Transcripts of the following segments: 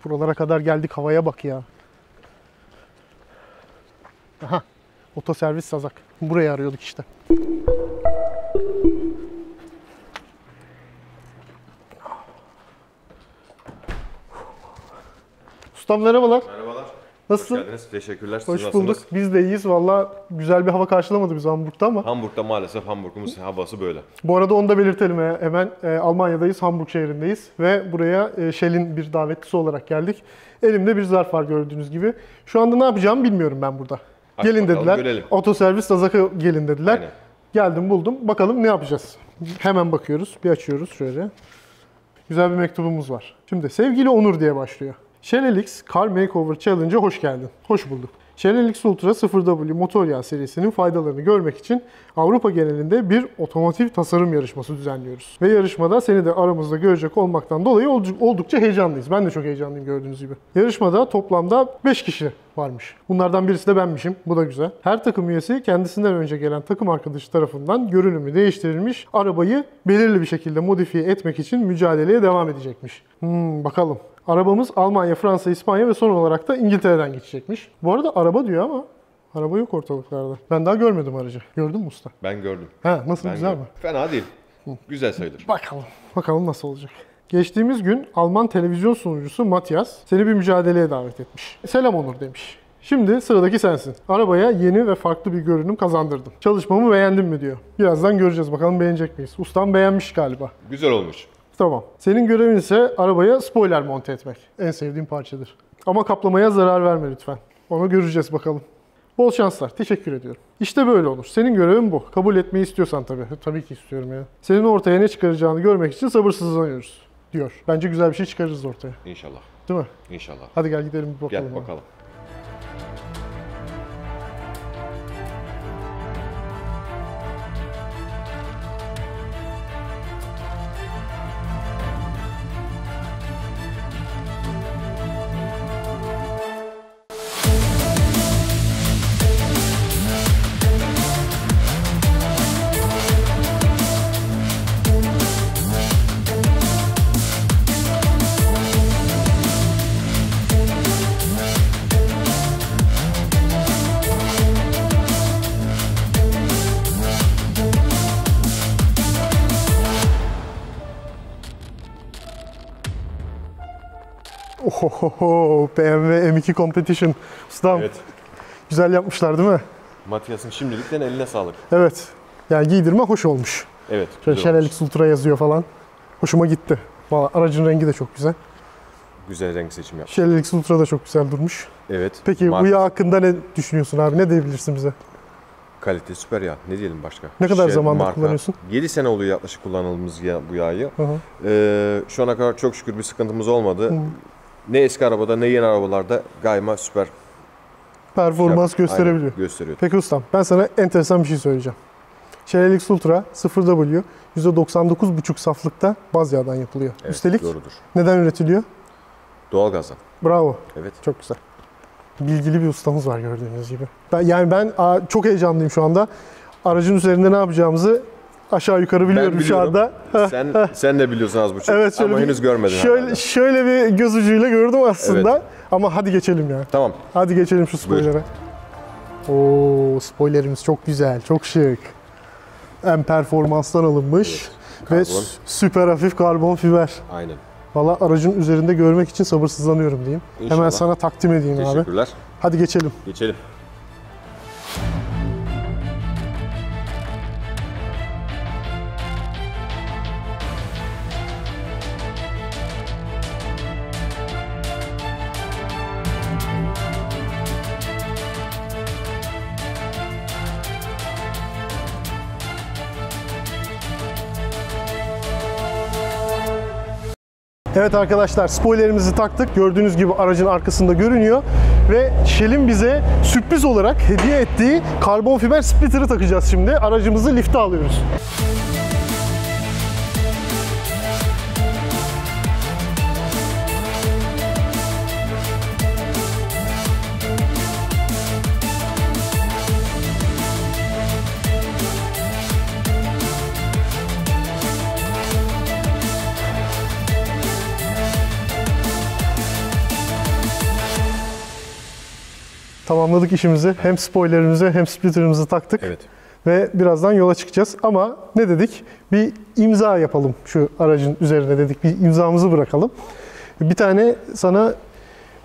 Buralara kadar geldik, havaya bak ya. Aha, otoservis Sazak. Burayı arıyorduk işte. Ustam merhabalar. Merhabalar. Nasılsın? Hoş geldiniz. Teşekkürler. Siz Hoş nasılsınız? bulduk. Biz de iyiyiz. Valla güzel bir hava karşılamadı bizi Hamburg'ta ama. Hamburg'da maalesef Hamburg'umuz havası böyle. Bu arada onu da belirtelim. Hemen Almanya'dayız, Hamburg şehrindeyiz. Ve buraya Shell'in bir davetlisi olarak geldik. Elimde bir zarf var gördüğünüz gibi. Şu anda ne yapacağımı bilmiyorum ben burada. Aç Gelin bakalım, dediler. görelim. Otoservis Sazak'a gelin dediler. Aynen. Geldim buldum. Bakalım ne yapacağız? Hemen bakıyoruz. Bir açıyoruz şöyle. Güzel bir mektubumuz var. Şimdi sevgili Onur diye başlıyor. Shell LX Car Makeover Challenge'a hoş geldin. Hoş bulduk. Shell LX Ultra 0W motor yağı serisinin faydalarını görmek için Avrupa genelinde bir otomotiv tasarım yarışması düzenliyoruz. Ve yarışmada seni de aramızda görecek olmaktan dolayı oldukça heyecanlıyız. Ben de çok heyecanlıyım gördüğünüz gibi. Yarışmada toplamda 5 kişi varmış. Bunlardan birisi de benmişim. Bu da güzel. Her takım üyesi kendisinden önce gelen takım arkadaşı tarafından görünümü değiştirilmiş arabayı belirli bir şekilde modifiye etmek için mücadeleye devam edecekmiş. Bakalım. Arabamız Almanya, Fransa, İspanya ve son olarak da İngiltere'den geçecekmiş. Bu arada araba diyor ama araba yok ortalıklarda. Ben daha görmedim aracı. Gördün mü usta? Ben gördüm. Ha, nasıl, Ben güzel gördüm. mi? Fena değil. Güzel sayılır. Bakalım. Bakalım nasıl olacak. Geçtiğimiz gün Alman televizyon sunucusu Matthias seni bir mücadeleye davet etmiş. Selam Onur demiş. Şimdi sıradaki sensin. Arabaya yeni ve farklı bir görünüm kazandırdım. Çalışmamı beğendin mi diyor. Birazdan göreceğiz. Bakalım beğenecek miyiz? Ustam beğenmiş galiba. Güzel olmuş. Tamam. Senin görevin ise arabaya spoiler monte etmek. En sevdiğim parçadır. Ama kaplamaya zarar verme lütfen. Onu göreceğiz bakalım. Bol şanslar. Teşekkür ediyorum. İşte böyle olur. Senin görevin bu. Kabul etmeyi istiyorsan tabii. Tabii ki istiyorum ya. Senin ortaya ne çıkaracağını görmek için sabırsızlanıyoruz diyor. Bence güzel bir şey çıkarırız ortaya. İnşallah. Değil mi? İnşallah. Hadi gel gidelim bir bakalım. Gel bakalım. Ohohoho, BMW M2 Competition. Ustam, Evet. güzel yapmışlar değil mi? Matthias'ın şimdilikten eline sağlık. Evet. Yani giydirme hoş olmuş. Evet. Şöyle Güzel olmuş. Shell LX Ultra yazıyor falan. Hoşuma gitti. Vallahi aracın rengi de çok güzel. Güzel renk seçimi yapmış. Shell LX Ultra da çok güzel durmuş. Evet. Peki bu yağ hakkında ne düşünüyorsun abi? Ne diyebilirsin bize? Kalite süper yağ. Ne diyelim başka? Ne kadar Shell zamandır marka. kullanıyorsun? 7 sene oluyor yaklaşık kullanıldığımız bu yağı. Hı hı. Şu ana kadar çok şükür bir sıkıntımız olmadı. Ne eski arabada ne yeni arabalarda gayma süper Performans gösterebiliyor. Aynen, gösteriyor. Peki ustam, ben sana enteresan bir şey söyleyeceğim. Shell LX Ultra 0W %99,5 saflıkta baz yağdan yapılıyor. Evet, Üstelik doğrudur. neden üretiliyor? Doğalgazdan. Bravo. Evet. Çok güzel. Bilgili bir ustamız var gördüğünüz gibi. Ben çok heyecanlıyım şu anda. Aracın üzerinde ne yapacağımızı aşağı yukarı biliyorum şu anda. Sen de biliyorsun az buçuk. Evet, ama henüz görmedin. Şöyle bir göz ucuyla gördüm aslında. Evet. Ama hadi geçelim ya. Tamam. Hadi geçelim şu spoiler'e. Oo, spoilerimiz çok güzel, çok şık. En performanstan alınmış ve süper hafif karbon fiber. Aynen. Valla aracın üzerinde görmek için sabırsızlanıyorum diyeyim. İnşallah. Hemen sana takdim edeyim abi. Teşekkürler. Hadi geçelim. Geçelim. Evet arkadaşlar, spoilerimizi taktık. Gördüğünüz gibi aracın arkasında görünüyor. Ve Shell'in bize sürpriz olarak hediye ettiği karbon fiber splitter'ı takacağız şimdi. Aracımızı lifte alıyoruz. tamamladık işimizi. Hem spoilerimizi hem splitter'ımızı taktık. Evet. Ve birazdan yola çıkacağız. Ama ne dedik? Bir imza yapalım şu aracın üzerine dedik. Bir imzamızı bırakalım. Bir tane sana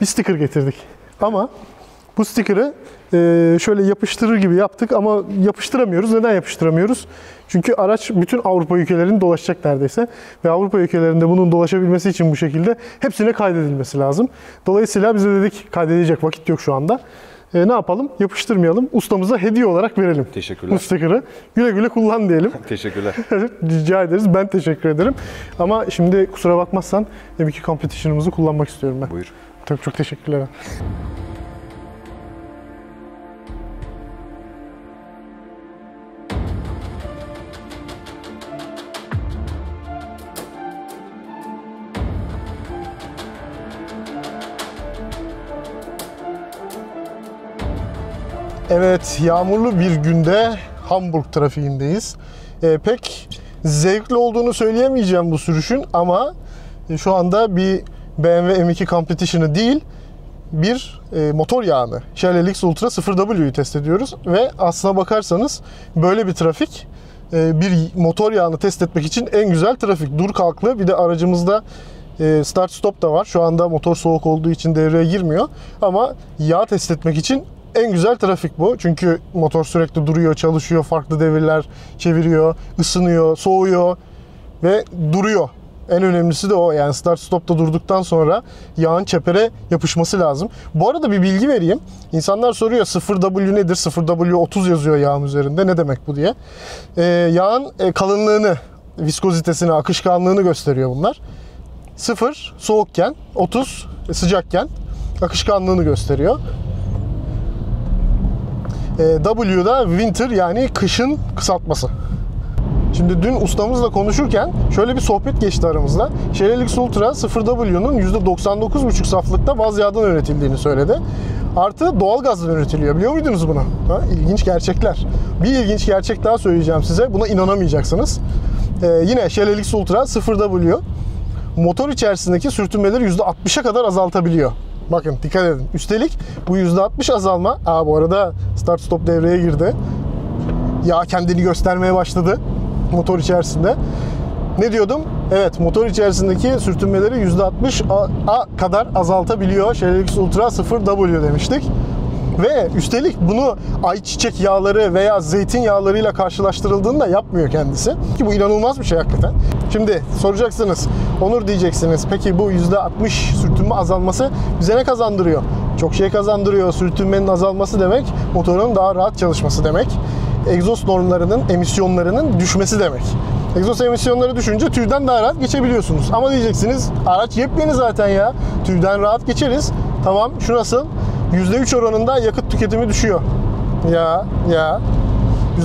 bir sticker getirdik. Ama bu sticker'ı şöyle yapıştırır gibi yaptık ama yapıştıramıyoruz. Neden yapıştıramıyoruz? Çünkü araç bütün Avrupa ülkelerini dolaşacak neredeyse. Ve Avrupa ülkelerinde bunun dolaşabilmesi için bu şekilde hepsine kaydedilmesi lazım. Dolayısıyla biz de dedik kaydedecek vakit yok şu anda. Ne yapalım? Yapıştırmayalım. Ustamıza hediye olarak verelim. Teşekkürler. Bu sticker'ı. Güle güle kullan diyelim. Teşekkürler. Rica ederiz. Ben teşekkür ederim. Ama şimdi kusura bakmazsan M2 Competition'ımızı kullanmak istiyorum ben. Buyur. Çok çok teşekkürler. Evet, yağmurlu bir günde Hamburg trafiğindeyiz. Pek zevkli olduğunu söyleyemeyeceğim bu sürüşün ama şu anda bir BMW M2 Competition'ı değil, bir motor yağını, Shell LX Ultra 0W'yu test ediyoruz. Ve aslına bakarsanız böyle bir trafik bir motor yağını test etmek için en güzel trafik. Dur kalklı, bir de aracımızda start stop da var. Şu anda motor soğuk olduğu için devreye girmiyor. Ama yağ test etmek için en güzel trafik bu. Çünkü motor sürekli duruyor, çalışıyor, farklı devirler çeviriyor, ısınıyor, soğuyor ve duruyor. En önemlisi de o. Yani start stop'ta durduktan sonra yağın çepere yapışması lazım. Bu arada bir bilgi vereyim. İnsanlar soruyor 0W nedir? 0W30 yazıyor yağın üzerinde. Ne demek bu diye. Yağın kalınlığını, viskozitesini, akışkanlığını gösteriyor bunlar. 0 soğukken, 30 sıcakken akışkanlığını gösteriyor. W da winter, yani kışın kısaltması. Şimdi dün ustamızla konuşurken şöyle bir sohbet geçti aramızda. Shell LX Ultra 0W'nun %99,5 saflıkta baz yağdan üretildiğini söyledi. Artı doğalgazdan üretiliyor. Biliyor muydunuz bunu? İlginç gerçekler. Bir ilginç gerçek daha söyleyeceğim size. Buna inanamayacaksınız. Yine Shell LX Ultra 0W motor içerisindeki sürtünmeleri %60'a kadar azaltabiliyor. Bakın dikkat edin. Üstelik bu %60 azalma, bu arada start stop devreye girdi. Yağ kendini göstermeye başladı motor içerisinde. Ne diyordum? Evet, motor içerisindeki sürtünmeleri %60'a kadar azaltabiliyor Shell LX Ultra 0W demiştik. Ve üstelik bunu ayçiçek yağları veya zeytin yağlarıyla karşılaştırıldığında yapmıyor kendisi. Ki bu inanılmaz bir şey hakikaten. Şimdi soracaksınız, Onur diyeceksiniz, peki bu %60 sürtünme azalması bize ne kazandırıyor? Çok şey kazandırıyor. Sürtünmenin azalması demek, motorun daha rahat çalışması demek. Egzoz normlarının, emisyonlarının düşmesi demek. Egzoz emisyonları düşünce tüyden daha rahat geçebiliyorsunuz. Ama diyeceksiniz, araç yepyeni zaten ya. Tüyden rahat geçeriz. Tamam, şu nasıl? %3 oranında yakıt tüketimi düşüyor. Ya.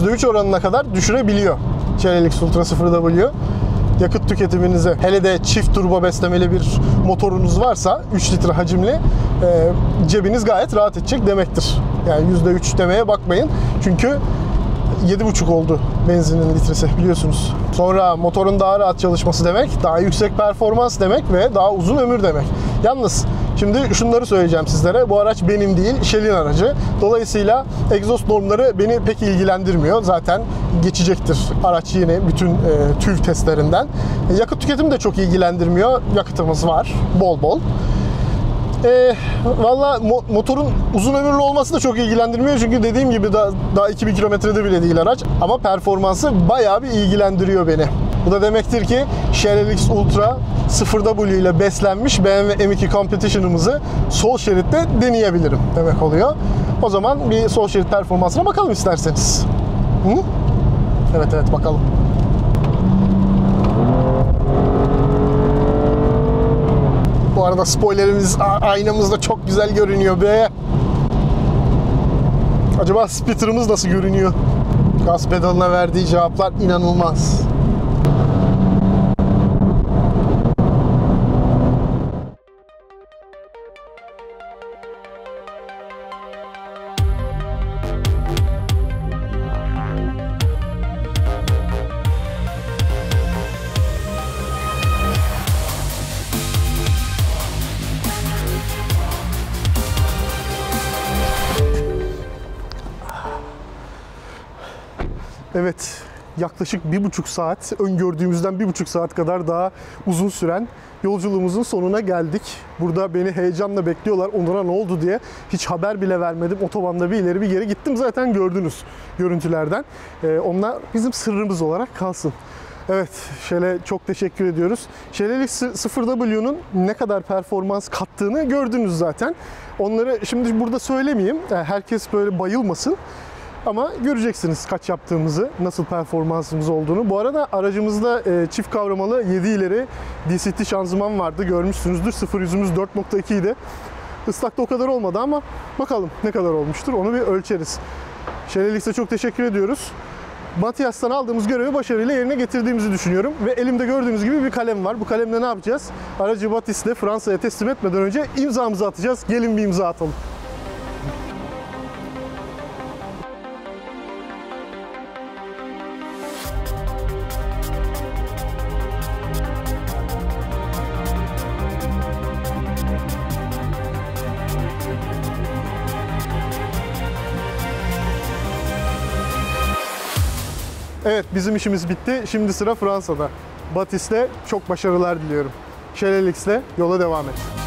%3 oranına kadar düşürebiliyor Shell LX Ultra 0W. Yakıt tüketiminizi, hele de çift turbo beslemeli bir motorunuz varsa 3 litre hacimli, cebiniz gayet rahat edecek demektir. Yani %3 demeye bakmayın. Çünkü 7,5 oldu benzinin litresi, biliyorsunuz. Sonra motorun daha rahat çalışması demek, daha yüksek performans demek ve daha uzun ömür demek. Yalnız şimdi şunları söyleyeceğim sizlere. Bu araç benim değil, Shell'in aracı. Dolayısıyla egzoz normları beni pek ilgilendirmiyor. Zaten geçecektir araç yine bütün TÜV testlerinden. Yakıt tüketimi de çok ilgilendirmiyor. Yakıtımız var bol bol. Valla motorun uzun ömürlü olması da çok ilgilendirmiyor. Çünkü dediğim gibi daha 2000 kilometrede bile değil araç. Ama performansı bayağı bir ilgilendiriyor beni. Bu da demektir ki Shell LX Ultra 0W ile beslenmiş BMW M2 Competition'ımızı sol şeritte deneyebilirim demek oluyor. O zaman bir sol şerit performansına bakalım isterseniz. Hı? Evet bakalım. Bu arada spoilerimiz aynamızda çok güzel görünüyor be. Acaba splitter'ımız nasıl görünüyor? Gaz pedalına verdiği cevaplar inanılmaz. Evet, yaklaşık 1,5 saat, öngördüğümüzden 1,5 saat kadar daha uzun süren yolculuğumuzun sonuna geldik. Burada beni heyecanla bekliyorlar. Onlara ne oldu diye hiç haber bile vermedim. Otobanda bir ileri bir geri gittim, zaten gördünüz görüntülerden. Onlar bizim sırrımız olarak kalsın. Evet, Shell'e çok teşekkür ediyoruz. Shell'lik 0W'nun ne kadar performans kattığını gördünüz zaten. Onları şimdi burada söylemeyeyim. Herkes böyle bayılmasın. Ama göreceksiniz kaç yaptığımızı, nasıl performansımız olduğunu. Bu arada aracımızda çift kavramalı 7 ileri DCT şanzıman vardı. Görmüşsünüzdür. 0-100'ümüz 4.2 idi. Islakta o kadar olmadı ama bakalım ne kadar olmuştur. Onu bir ölçeriz. Shell'e çok teşekkür ediyoruz. Matias'tan aldığımız görevi başarıyla yerine getirdiğimizi düşünüyorum. Ve elimde gördüğünüz gibi bir kalem var. Bu kalemle ne yapacağız? Aracı Batis'le Fransa'ya teslim etmeden önce imzamızı atacağız. Gelin bir imza atalım. Evet, bizim işimiz bitti. Şimdi sıra Fransa'da. Batis'le çok başarılar diliyorum. Shell'le yola devam et.